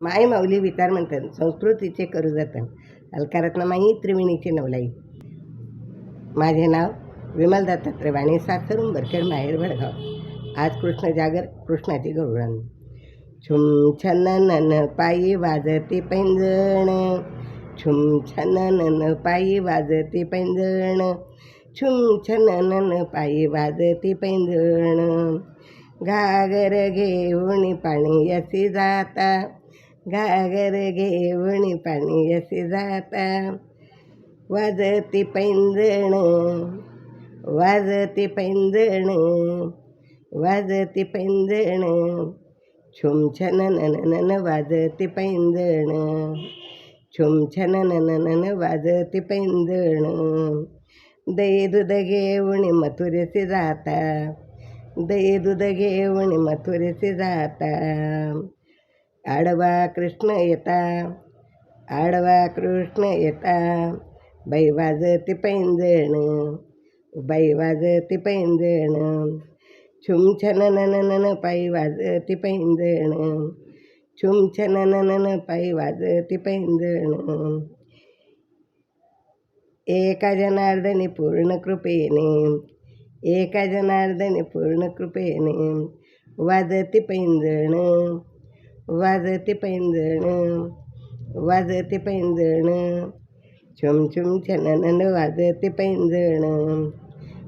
माई माऊली विचार म्हणतात संस्कृतीचे करू जतन अलकारातनं माई त्रिवेणीची नवलाई. माझे नाव विमल दत्तात्रय वाणी, सासर उंबरखेड, माहेर भडगाव. आज कृष्ण जागर, कृष्णाची गवळण. छुम छननन पायी वाजती पैंजण, छुम छननन पायी वाजती पैंजण, छुम छननन पायी वाजती पैंजण. घागर घेऊन पाणी अशी जाता, घागर घेऊन पाणी अशी जाता, वाजती पैंजण, वाजती पैंजण, वाजती पैंजण, छुम छननन वाजती पैंजण, छुम छननन वाजती पैंजण. दही दूध घेऊन मथुरेशी जाता, दही दूध घेऊन मथुरेशी जाता, आडवा कृष्ण येता, आडवा कृष्ण येता, बाई वाजती पैंजण, बाई वाजती पैंजण, छुम छननन पायी वाजती पैंजण, छुम छननन पायी वाजती पैंजण. एका जनार्दनी पूर्ण कृपेने, एका जनार्दनी पूर्ण कृपेने, वाजती पैंजण, वाजती पैंजण, वाजती पैंजण, छुम छुम छननन वाजती पैंजण,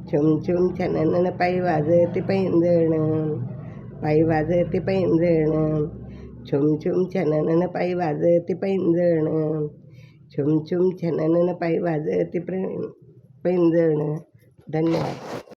छुम छुम छननन पायी वाजती पैंजण, पायी वाजती पैंजण, छुम छुम छननन पायी वाजती पैंजण, छुम छुम छननन पायी वाजती पैंजण. धन्यवाद.